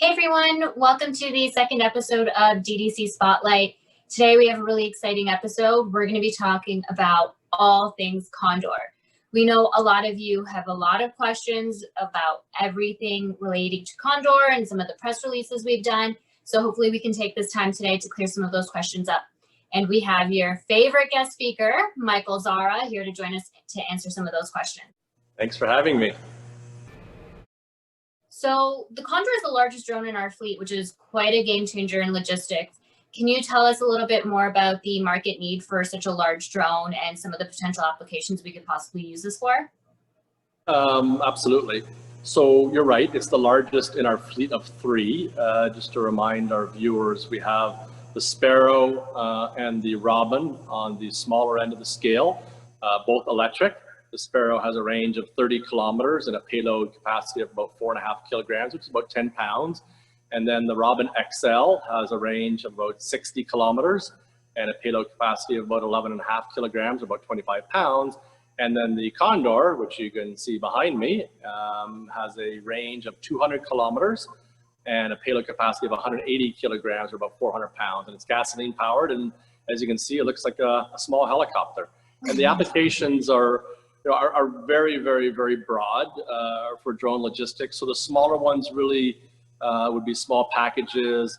Hey everyone, welcome to the second episode of DDC Spotlight. Today we have a really exciting episode. We're going to be talking about all things Condor. We know a lot of you have a lot of questions about everything relating to Condor and some of the press releases we've done. So hopefully we can take this time today to clear some of those questions up. And we have your favorite guest speaker, Michael Zara, here to join us to answer some of those questions. Thanks for having me. So the Condor is the largest drone in our fleet, which is quite a game changer in logistics. Can you tell us a little bit more about the market need for such a large drone and some of the potential applications we could possibly use this for? Absolutely. So you're right, it's the largest in our fleet of three. Just to remind our viewers, we have the Sparrow and the Robin on the smaller end of the scale, both electric. The Sparrow has a range of 30 kilometers and a payload capacity of about 4.5 kilograms, which is about 10 pounds. And then the Robin XL has a range of about 60 kilometers and a payload capacity of about 11.5 kilograms, or about 25 pounds. And then the Condor, which you can see behind me, has a range of 200 kilometers and a payload capacity of 180 kilograms, or about 400 pounds. And it's gasoline powered. And as you can see, it looks like a small helicopter. And the applications are very, very, very broad for drone logistics. So the smaller ones really would be small packages,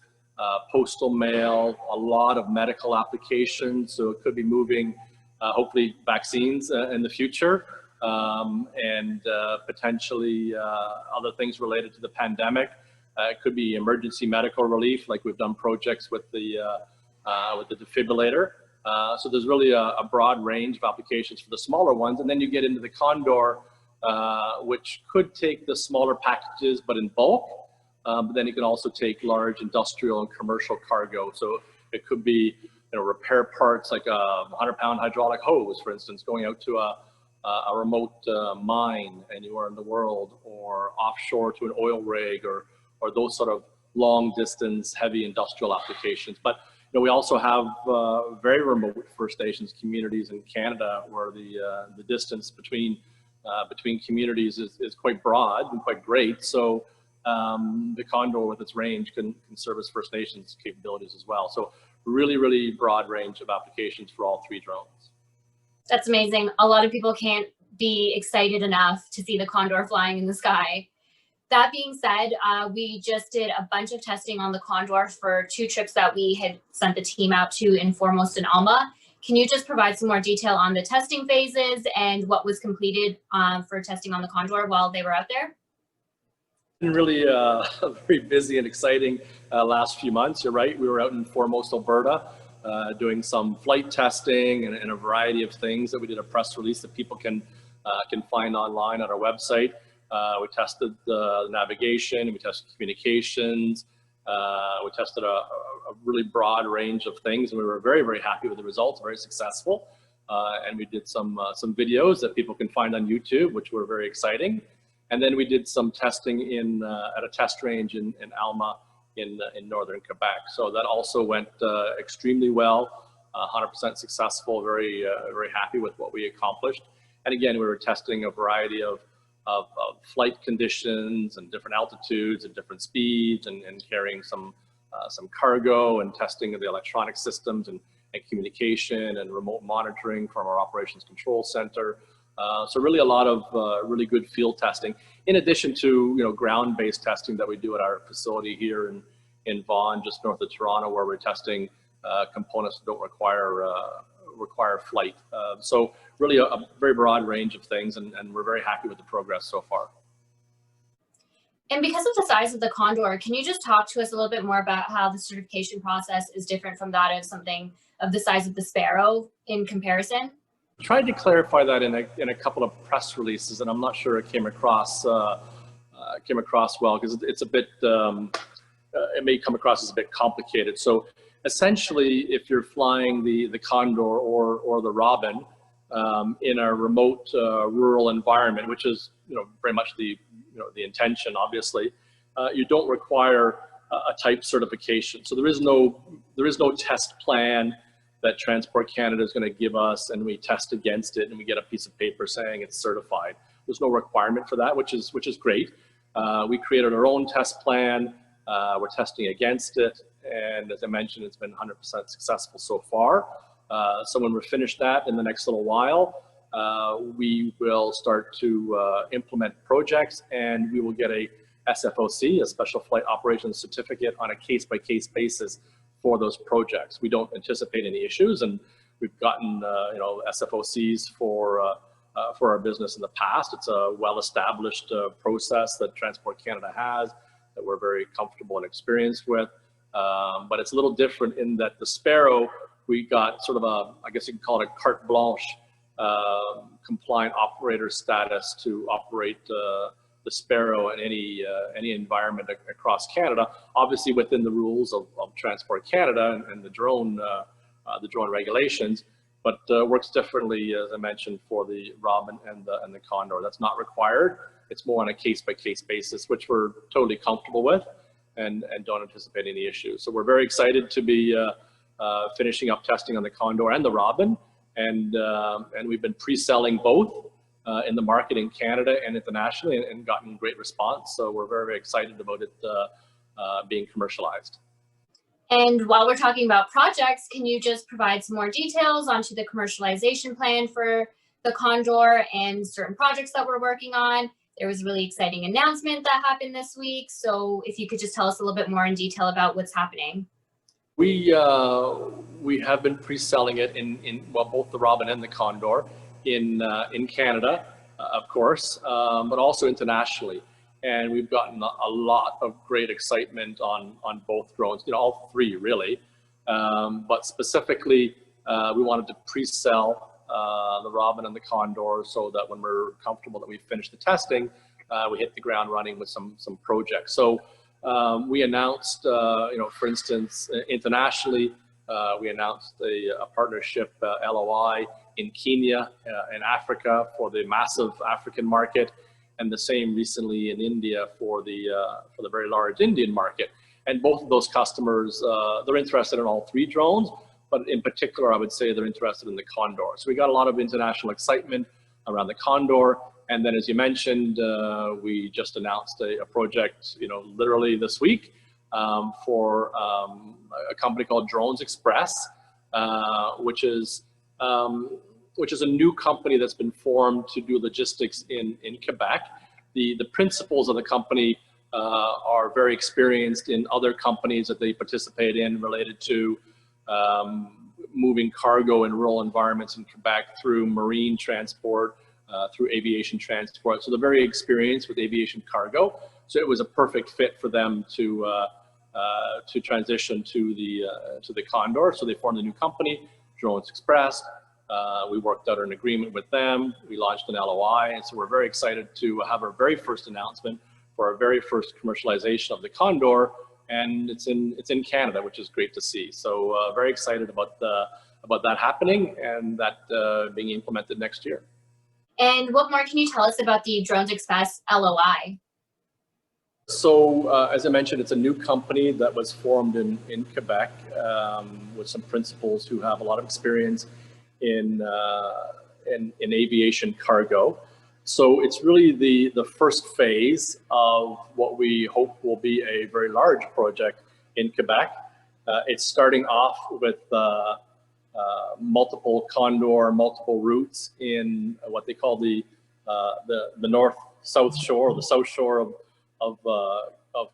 postal mail, a lot of medical applications. So it could be moving, hopefully, vaccines in the future, and potentially other things related to the pandemic. It could be emergency medical relief, like we've done projects with the defibrillator. So there's really a broad range of applications for the smaller ones. And then you get into the Condor, which could take the smaller packages, but in bulk. But then you can also take large industrial and commercial cargo. So it could be, repair parts like a 100-pound hydraulic hose, for instance, going out to a remote mine anywhere in the world, or offshore to an oil rig, or those sort of long distance, heavy industrial applications. But we also have very remote First Nations communities in Canada, where the distance between communities is quite broad and quite great. So the Condor, with its range, can service First Nations capabilities as well. So really, really broad range of applications for all three drones. That's amazing. A lot of people can't be excited enough to see the Condor flying in the sky. That being said, we just did a bunch of testing on the Condor for 2 trips that we had sent the team out to, in foremost in Alma. Can you just provide some more detail on the testing phases and what was completed for testing on the Condor while they were out there? Been really very busy and exciting last few months. You're right, we were out in foremost Alberta doing some flight testing and a variety of things that we did a press release that people can find online on our website. We tested the navigation, we tested communications, we tested a really broad range of things, and we were very, very happy with the results, very successful. And we did some videos that people can find on YouTube, which were very exciting. And then we did some testing at a test range in Alma in northern Quebec. So that also went extremely well, 100% successful, very happy with what we accomplished. And again, we were testing a variety of flight conditions and different altitudes and different speeds, and carrying some cargo, and testing of the electronic systems and communication and remote monitoring from our operations control center. So really a lot of really good field testing, in addition to ground-based testing that we do at our facility here in Vaughan, just north of Toronto, where we're testing components that don't require flight. So really a very broad range of things, and we're very happy with the progress so far. And because of the size of the Condor, can you just talk to us a little bit more about how the certification process is different from that of something of the size of the Sparrow in comparison? I tried to clarify that in a couple of press releases, and I'm not sure it came across well, because it's a bit, it may come across as a bit complicated. So essentially, if you're flying the Condor or the Robin in a remote rural environment, which is very much the intention, obviously, you don't require a type certification. So there is no test plan that Transport Canada is going to give us, and we test against it and we get a piece of paper saying it's certified. There's no requirement for that, which is great. We created our own test plan. We're testing against it, and as I mentioned, it's been 100% successful so far. So when we're finished that in the next little while, we will start to implement projects, and we will get a SFOC, a Special Flight Operations Certificate, on a case-by-case basis for those projects. We don't anticipate any issues, and we've gotten SFOCs for our business in the past. It's a well-established process that Transport Canada has that we're very comfortable and experienced with. But it's a little different in that the Sparrow, we got sort of a, I guess you can call it a carte blanche compliant operator status to operate the Sparrow in any environment across Canada, obviously within the rules of Transport Canada and the drone regulations, but works differently, as I mentioned, for the Robin and the Condor. That's not required. It's more on a case-by-case basis, which we're totally comfortable with and don't anticipate any issues. So we're very excited to be finishing up testing on the Condor and the Robin, and we've been pre-selling both in the market in Canada and internationally, and gotten great response. So we're very, very excited about it being commercialized. And while we're talking about projects, can you just provide some more details onto the commercialization plan for the Condor and certain projects that we're working on? There was a really exciting announcement that happened this week. So if you could just tell us a little bit more in detail about what's happening. We have been pre-selling it in both the Robin and the Condor in Canada, of course, but also internationally. And we've gotten a lot of great excitement on both drones, all three really. But specifically, we wanted to pre-sell the Robin and the Condor so that when we're comfortable that we finish the testing, we hit the ground running with some projects. So we announced, for instance, internationally, we announced a partnership LOI in Kenya, in Africa, for the massive African market, and the same recently in India for the very large Indian market. And both of those customers, they're interested in all three drones, but in particular, I would say they're interested in the Condor. So we got a lot of international excitement around the Condor. And then, as you mentioned, we just announced a project, literally this week, for a company called Drones Express, which is a new company that's been formed to do logistics in Quebec. The principals of the company are very experienced in other companies that they participate in related to moving cargo in rural environments in Quebec through marine transport, through aviation transport. So they're very experienced with aviation cargo. So it was a perfect fit for them to transition to the Condor. So they formed a new company, Drones Express. We worked out an agreement with them. We launched an LOI, and so we're very excited to have our very first announcement for our very first commercialization of the Condor, and it's in Canada, which is great to see. So very excited about that happening and that being implemented next year. And what more can you tell us about the Drones Express LOI? So as I mentioned, it's a new company that was formed in Quebec with some principals who have a lot of experience in aviation cargo. So it's really the first phase of what we hope will be a very large project in Quebec. It's starting off with multiple Condor, multiple routes in what they call the north-south shore, or the south shore of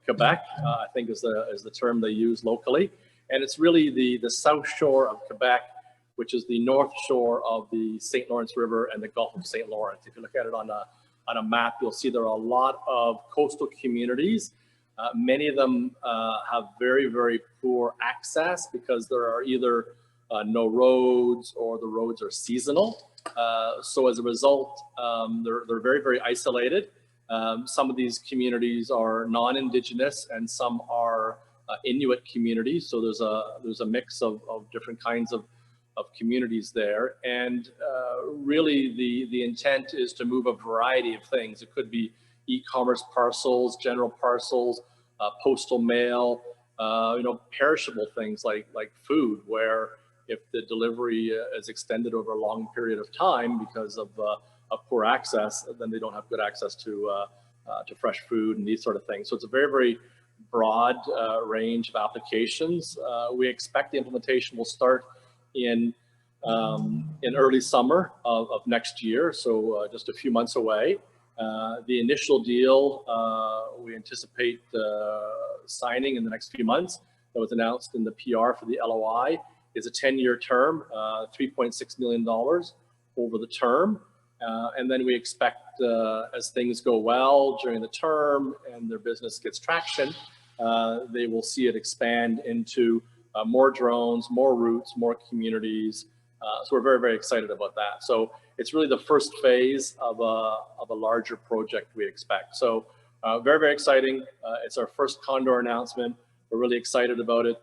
Quebec, I think is the term they use locally. And it's really the south shore of Quebec, which is the north shore of the St. Lawrence River and the Gulf of St. Lawrence. If you look at it on a map, you'll see there are a lot of coastal communities. Many of them have very, very poor access because there are either no roads or the roads are seasonal. So as a result, they're very, very isolated. Some of these communities are non-Indigenous and some are Inuit communities. So there's a mix of different kinds of communities there, and really the intent is to move a variety of things. It could be e-commerce parcels, general parcels, postal mail, perishable things like food, where if the delivery is extended over a long period of time because of poor access, then they don't have good access to fresh food and these sort of things. So it's a very, very broad range of applications. We expect the implementation will start in early summer of next year, so just a few months away. The initial deal we anticipate signing in the next few months, that was announced in the PR for the LOI, is a 10-year term, $3.6 million over the term. And then we expect as things go well during the term and their business gets traction, they will see it expand into more drones, more routes, more communities. So we're very, very excited about that. So it's really the first phase of a larger project we expect. So very, very exciting. It's our first Condor announcement. We're really excited about it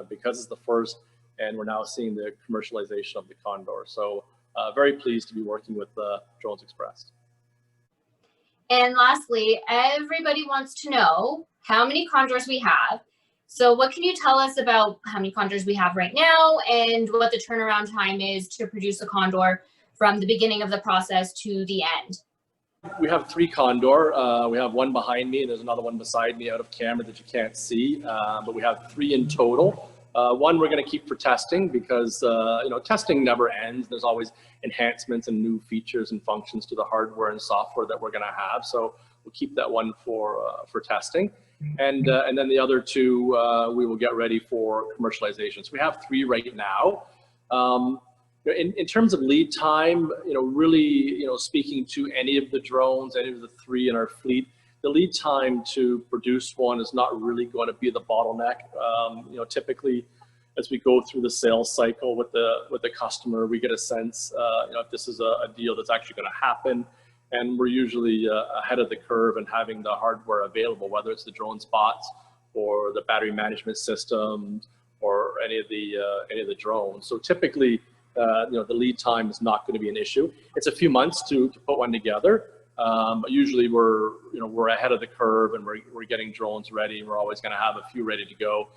because it's the first, and we're now seeing the commercialization of the Condor. So very pleased to be working with Drones Express. And lastly, everybody wants to know how many Condors we have. So what can you tell us about how many Condors we have right now and what the turnaround time is to produce a Condor from the beginning of the process to the end? We have 3 Condor. We have one behind me, and there's another one beside me out of camera that you can't see, but we have 3 in total. One we're going to keep for testing because you know, testing never ends. There's always enhancements and new features and functions to the hardware and software that we're going to have. So we'll keep that one for testing, and then the other 2 we will get ready for commercialization. So we have 3 right now. In terms of lead time, you know, really, you know, speaking to any of the drones, any of the 3 in our fleet, the lead time to produce one is not really going to be the bottleneck. You know, typically, as we go through the sales cycle with the customer, we get a sense, you know, if this is a deal that's actually going to happen, and we're usually ahead of the curve and having the hardware available, whether it's the drone spots or the battery management systems or any of the drones. So typically, you know, the lead time is not going to be an issue. It's a few months to put one together. But usually we're ahead of the curve, and we're getting drones ready. We're always going to have a few ready to go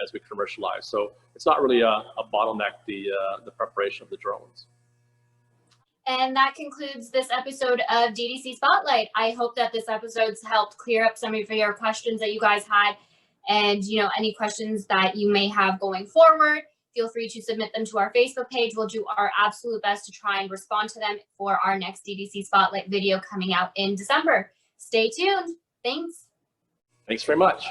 as we commercialize. So it's not really a bottleneck, the preparation of the drones. And that concludes this episode of DDC Spotlight. I hope that this episode's helped clear up some of your questions that you guys had, and you know, any questions that you may have going forward, feel free to submit them to our Facebook page. We'll do our absolute best to try and respond to them for our next DDC Spotlight video coming out in December. Stay tuned. Thanks. Thanks very much.